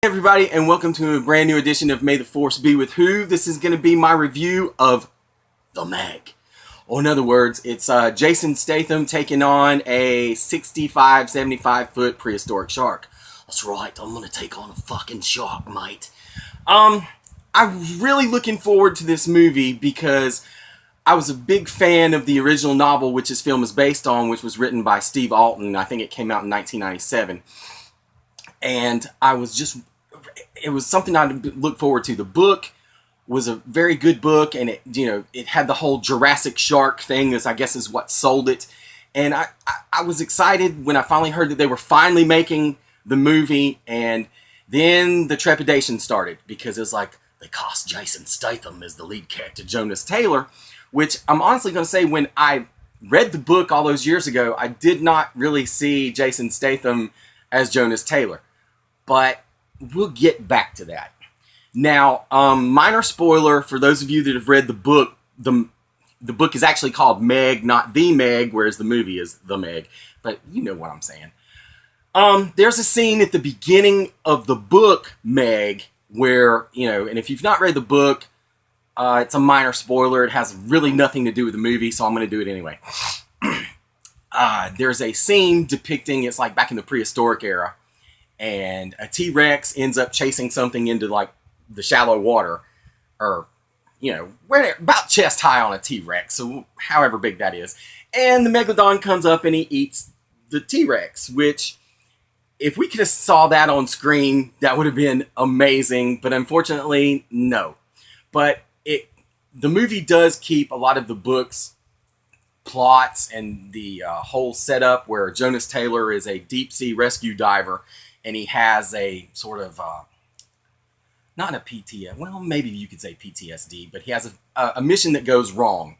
Everybody, and welcome to a brand new edition of May the Force Be With Who. This is going to be my review of The Meg. Or in other words, it's Jason Statham taking on a 65, 75 foot prehistoric shark. That's right, I'm going to take on a fucking shark, mate. I'm really looking forward to this movie because I was a big fan of the original novel which this film is based on, which was written by Steve Alten. I think it came out in 1997. And it was something I look forward to. The book was a very good book, and it had the whole Jurassic Shark thing, as I guess is what sold it. And I was excited when I finally heard that they were finally making the movie, and then the trepidation started because it was like they cast Jason Statham as the lead character, Jonas Taylor, which I'm honestly going to say, when I read the book all those years ago, I did not really see Jason Statham as Jonas Taylor. But we'll get back to that. Now, minor spoiler for those of you that have read the book. The book is actually called Meg, not The Meg, whereas the movie is The Meg. But you know what I'm saying. There's a scene at the beginning of the book Meg where, and if you've not read the book, it's a minor spoiler. It has really nothing to do with the movie, so I'm going to do it anyway. There's a scene depicting, it's like back in the prehistoric era, and a T-Rex ends up chasing something into like the shallow water, or we're about chest high on a T-Rex, so however big that is. And the Megalodon comes up and he eats the T-Rex, which if we could have saw that on screen, that would have been amazing, but unfortunately, no. But the movie does keep a lot of the book's plots and the whole setup, where Jonas Taylor is a deep sea rescue diver, and he has a sort of, not a PTSD, well, maybe you could say PTSD, but he has a mission that goes wrong.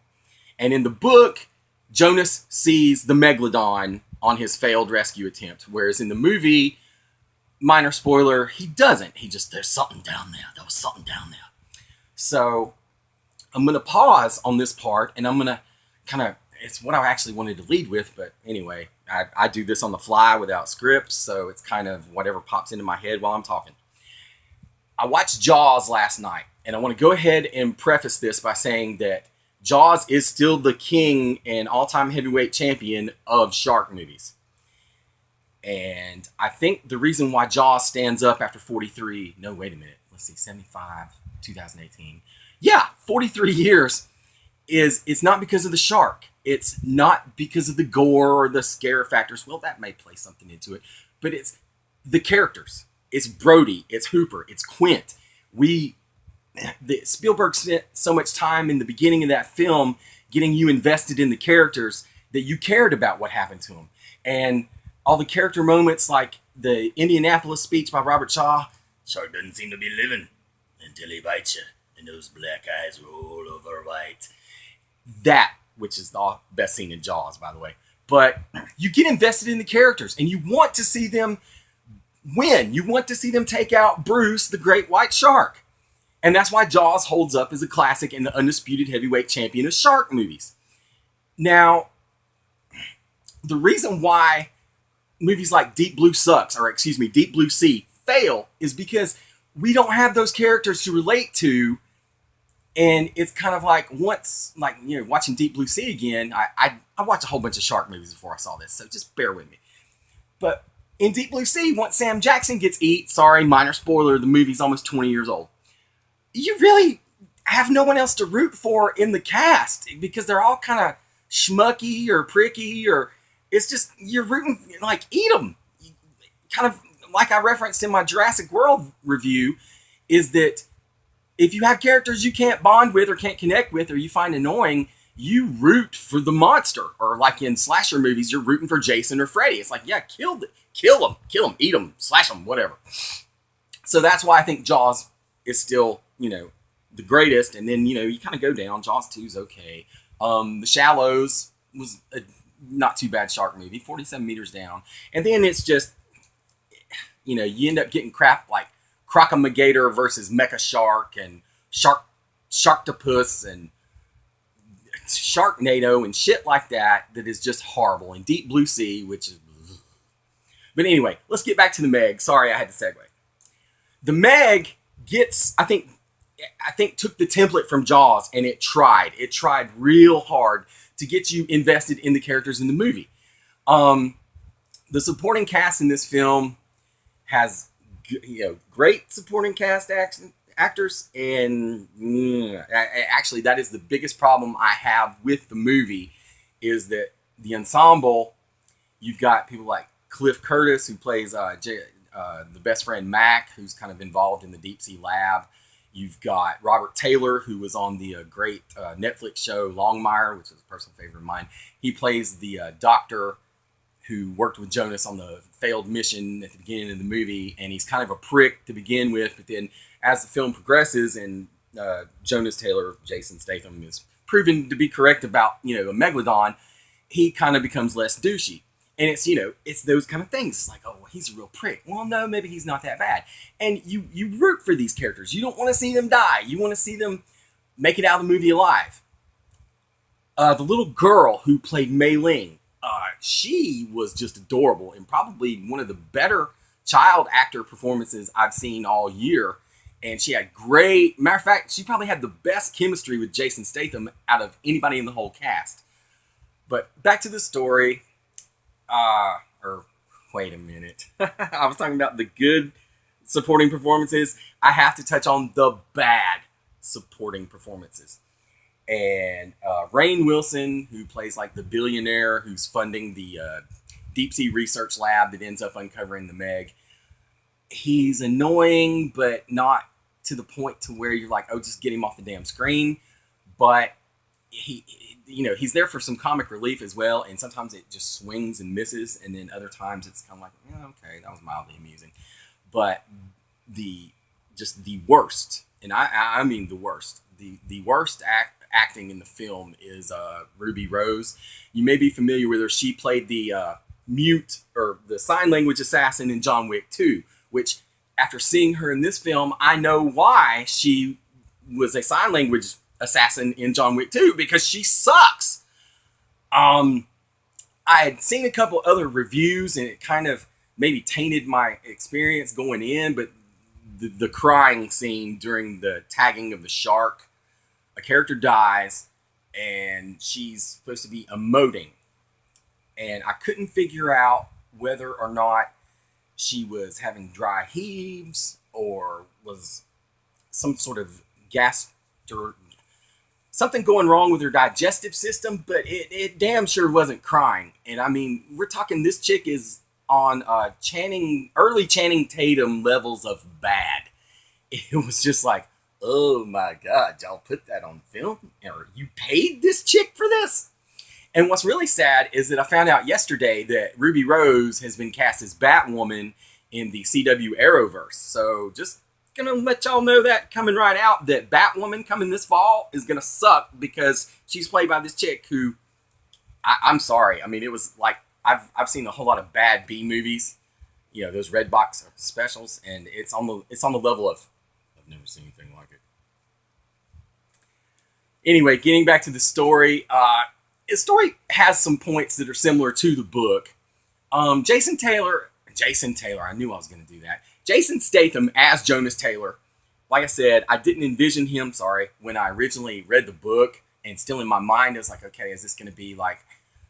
And in the book, Jonas sees the Megalodon on his failed rescue attempt, whereas in the movie, minor spoiler, he doesn't. There's something down there. There was something down there. So I'm going to pause on this part, and I'm going to kind of, it's what I actually wanted to lead with, but anyway, I do this on the fly without scripts, so it's kind of whatever pops into my head while I'm talking. I watched Jaws last night, and I want to go ahead and preface this by saying that Jaws is still the king and all-time heavyweight champion of shark movies. And I think the reason why Jaws stands up after 75, 2018. Yeah, 43 years it's not because of the shark. It's not because of the gore or the scare factors. Well, that may play something into it, but it's the characters. It's Brody, it's Hooper, it's Quint. Spielberg spent so much time in the beginning of that film getting you invested in the characters that you cared about what happened to them. And all the character moments, like the Indianapolis speech by Robert Shaw, "Shark doesn't seem to be living until he bites you, and those black eyes roll over white." That, which is the best scene in Jaws, by the way. But you get invested in the characters, and you want to see them win. You want to see them take out Bruce, the great white shark. And that's why Jaws holds up as a classic and the undisputed heavyweight champion of shark movies. Now, the reason why movies like Deep Blue Sea fail is because we don't have those characters to relate to. And it's kind of like watching Deep Blue Sea again. I watched a whole bunch of shark movies before I saw this, so just bear with me. But in Deep Blue Sea, once Sam Jackson gets eat, sorry, minor spoiler, the movie's almost 20 years old. You really have no one else to root for in the cast because they're all kind of schmucky or pricky, or it's just, you're rooting, like, eat them. Kind of like I referenced in my Jurassic World review, is that if you have characters you can't bond with or can't connect with or you find annoying, you root for the monster. Or like in slasher movies, you're rooting for Jason or Freddy. It's like, yeah, kill them, eat them, slash them, whatever. So that's why I think Jaws is still, the greatest. And then, you kind of go down. Jaws 2 is okay. The Shallows was a not too bad shark movie, 47 meters down. And then it's just, you end up getting crap like Crocomagator versus Mecha Shark and Sharktopus and Sharknado and shit like that is just horrible. And Deep Blue Sea, which is... But anyway, let's get back to the Meg. Sorry, I had to segue. The Meg gets, I think took the template from Jaws, and it tried real hard to get you invested in the characters in the movie. Um, the supporting cast in this film has, great supporting cast actors, and actually that is the biggest problem I have with the movie, is that the ensemble, you've got people like Cliff Curtis, who plays the best friend Mac, who's kind of involved in the deep sea lab. You've got Robert Taylor, who was on the great Netflix show Longmire, which is a personal favorite of mine. He plays the doctor who worked with Jonas on the failed mission at the beginning of the movie, and he's kind of a prick to begin with, but then as the film progresses and Jonas Taylor, Jason Statham, is proven to be correct about, a megalodon, he kind of becomes less douchey. And it's, it's those kind of things. It's like, oh, he's a real prick. Well, no, maybe he's not that bad. And you root for these characters. You don't want to see them die. You want to see them make it out of the movie alive. The little girl who played Mei Ling, she was just adorable and probably one of the better child actor performances I've seen all year. And she had matter of fact, she probably had the best chemistry with Jason Statham out of anybody in the whole cast. But back to the story. Or wait a minute. I was talking about the good supporting performances. I have to touch on the bad supporting performances. And Rainn Wilson, who plays like the billionaire who's funding the deep sea research lab that ends up uncovering the Meg. He's annoying, but not to the point to where you're like, oh, just get him off the damn screen. But he's there for some comic relief as well, and sometimes it just swings and misses, and then other times it's kind of like, okay, that was mildly amusing. But the worst, and I mean the worst, the worst acting in the film is Ruby Rose. You may be familiar with her. She played the mute or the sign language assassin in John Wick 2, which after seeing her in this film, I know why she was a sign language assassin in John Wick 2, because she sucks. I had seen a couple other reviews and it kind of maybe tainted my experience going in, but the crying scene during the tagging of the shark, a character dies and she's supposed to be emoting, and I couldn't figure out whether or not she was having dry heaves or was some sort of something going wrong with her digestive system, but it damn sure wasn't crying. And I mean, we're talking, this chick is on early Channing Tatum levels of bad. It was just like, oh my God, y'all put that on film? Or you paid this chick for this? And what's really sad is that I found out yesterday that Ruby Rose has been cast as Batwoman in the CW Arrowverse. So just gonna let y'all know that coming right out, that Batwoman coming this fall is gonna suck, because she's played by this chick who, I'm sorry, I mean, it was like, I've seen a whole lot of bad B movies, those red box specials, and it's on the level of, I've never seen anything like it. Anyway, getting back to the story, the story has some points that are similar to the book. Jason Taylor, I knew I was going to do that. Jason Statham as Jonas Taylor. Like I said, I didn't envision him, when I originally read the book, and still in my mind, I was like, okay, is this going to be like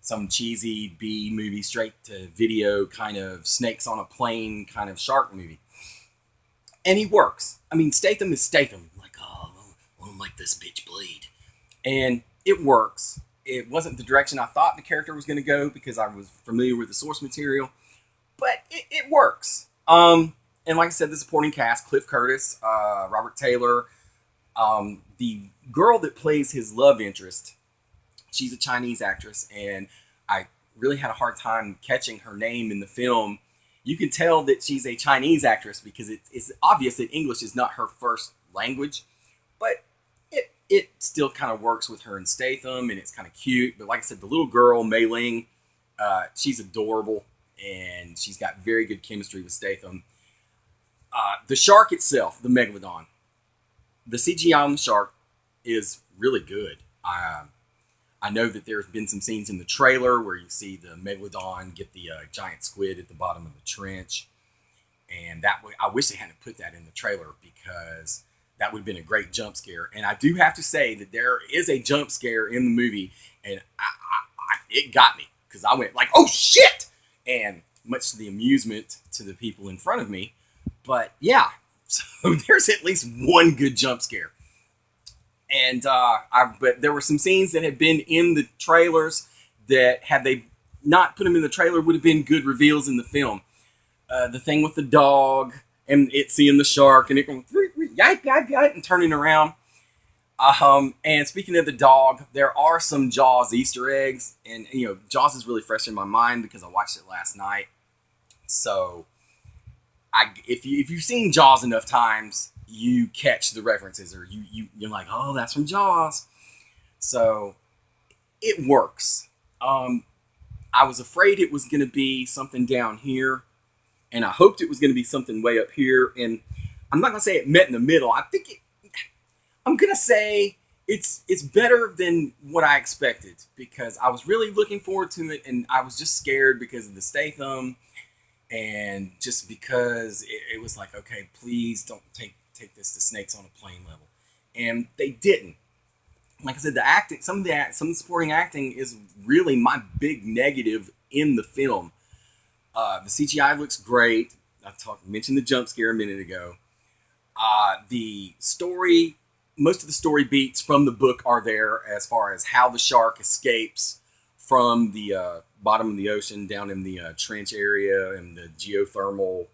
some cheesy B movie, straight to video kind of snakes on a plane kind of shark movie? And he works. I mean, Statham is Statham. Like, oh, I won't make this bitch bleed. And it works. It wasn't the direction I thought the character was going to go, because I was familiar with the source material, but it works. And like I said, the supporting cast, Cliff Curtis, Robert Taylor, the girl that plays his love interest, she's a Chinese actress, and I really had a hard time catching her name in the film. You can tell that she's a Chinese actress because it's obvious that English is not her first language, but it still kind of works with her and Statham, and it's kind of cute. But like I said, the little girl, Mei Ling, she's adorable, and she's got very good chemistry with Statham. The shark itself, the Megalodon, the CGI on the shark is really good. I know that there's been some scenes in the trailer where you see the Megalodon get the giant squid at the bottom of the trench. And I wish they hadn't put that in the trailer because that would have been a great jump scare. And I do have to say that there is a jump scare in the movie, and it got me because I went like, "Oh shit!" And much to the amusement to the people in front of me. But yeah, so there's at least one good jump scare. And but there were some scenes that had been in the trailers that had they not put them in the trailer would have been good reveals in the film. The thing with the dog and it seeing the shark and it going yipe yipe yipe and turning around. And speaking of the dog, there are some Jaws Easter eggs, and Jaws is really fresh in my mind because I watched it last night. So, if you've seen Jaws enough times, you catch the references, or you're like, oh, that's from Jaws. So, it works. I was afraid it was going to be something down here, and I hoped it was going to be something way up here. And I'm not going to say it met in the middle. I'm going to say it's better than what I expected because I was really looking forward to it, and I was just scared because of the Statham, and just because it was like, okay, please don't take this to Snakes on a Plane level, and they didn't. Like I said, the acting, some of the supporting acting is really my big negative in the film. The CGI looks great. Mentioned the jump scare a minute ago. The story, most of the story beats from the book are there as far as how the shark escapes from the bottom of the ocean down in the trench area and the geothermal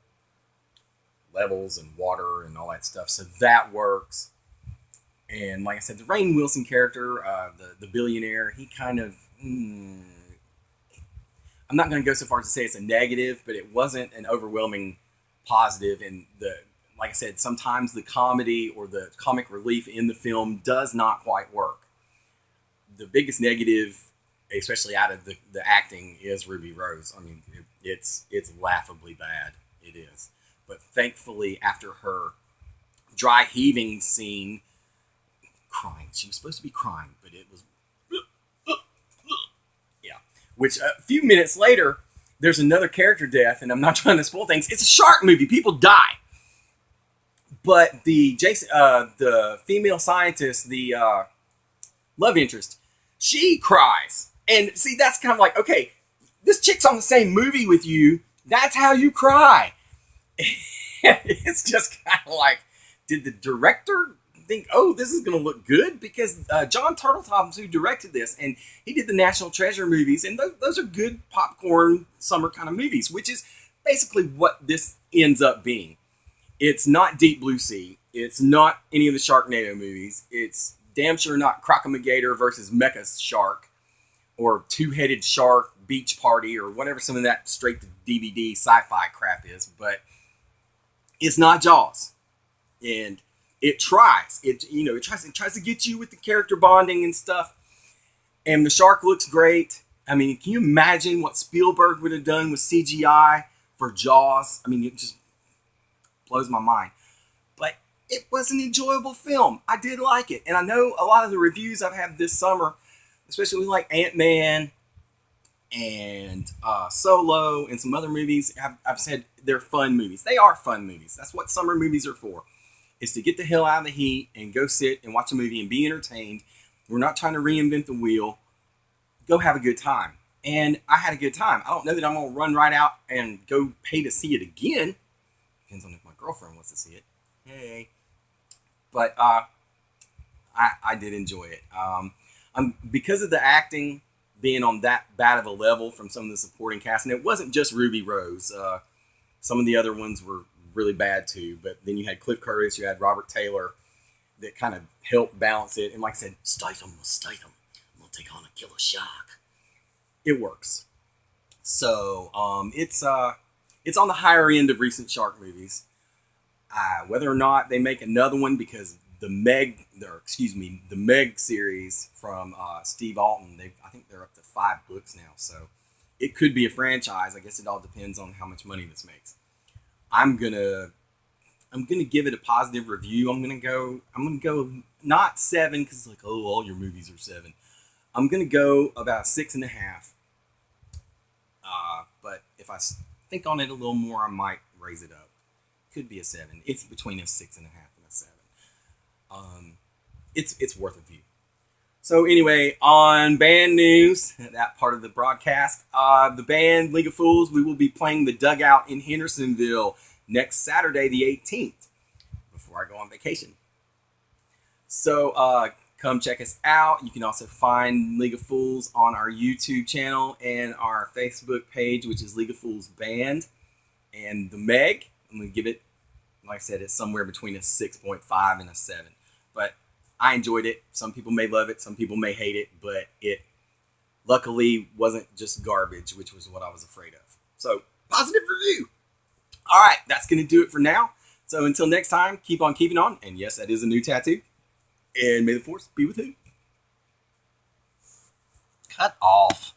levels and water and all that stuff. So that works. And like I said, the Rainn Wilson character, the billionaire, he kind of... I'm not going to go so far as to say it's a negative, but it wasn't an overwhelming positive. And like I said, sometimes the comedy or the comic relief in the film does not quite work. The biggest negative, especially out of the acting, is Ruby Rose. I mean, it's laughably bad. It is. But thankfully, after her dry heaving scene, crying. She was supposed to be crying, but it was... Yeah. Which a few minutes later, there's another character death, and I'm not trying to spoil things. It's a shark movie. People die. But the female scientist, the love interest, she cries. And see, that's kind of like, okay, this chick's on the same movie with you. That's how you cry. It's just kind of like, did the director think, oh, this is going to look good? Because John Turtletop's who directed this, and he did the National Treasure movies, and those are good popcorn summer kind of movies, which is basically what this ends up being. It's not Deep Blue Sea. It's not any of the Sharknado movies. It's damn sure not Crocomagator versus Mecha Shark, or Two-Headed Shark Beach Party, or whatever some of that straight-to-DVD sci-fi crap is, but it's not Jaws. And it tries. It tries to get you with the character bonding and stuff. And the shark looks great. I mean, can you imagine what Spielberg would have done with CGI for Jaws? I mean, it just blows my mind. But it was an enjoyable film. I did like it. And I know a lot of the reviews I've had this summer, especially like Ant-Man and Solo and some other movies, I've said they're fun movies. They are fun movies. That's what summer movies are for. Is to get the hell out of the heat and go sit and watch a movie and be entertained. We're not trying to reinvent the wheel. Go have a good time. And I had a good time. I don't know that I'm going to run right out and go pay to see it again. Depends on if my girlfriend wants to see it. Hey. But I did enjoy it. Because of the acting being on that bad of a level from some of the supporting cast, and it wasn't just Ruby Rose. Some of the other ones were really bad too, but then you had Cliff Curtis, you had Robert Taylor that kind of helped balance it. And like I said, Statham was Statham. I'm gonna take on a killer shark. It works. So it's on the higher end of recent shark movies. Whether or not they make another one, because the Meg series from Steve Alton, I think they're up to 5 books now, so it could be a franchise. I guess it all depends on how much money this makes. I'm gonna give it a positive review. I'm gonna go not 7 because it's like, oh, all your movies are 7. I'm gonna go about 6.5. But if I think on it a little more, I might raise it up. could be a 7. It's between a 6.5 and a 7. It's worth a view. So anyway, on band news, that part of the broadcast, the band League of Fools, we will be playing the Dugout in Hendersonville next Saturday, the 18th, before I go on vacation. So come check us out. You can also find League of Fools on our YouTube channel and our Facebook page, which is League of Fools Band. And the Meg, I'm going to give it, like I said, it's somewhere between a 6.5 and a 7. But I enjoyed it. Some people may love it. Some people may hate it. But it luckily wasn't just garbage, which was what I was afraid of. So, positive review. All right, that's going to do it for now. So until next time, keep on keeping on. And yes, that is a new tattoo. And may the force be with you. Cut off.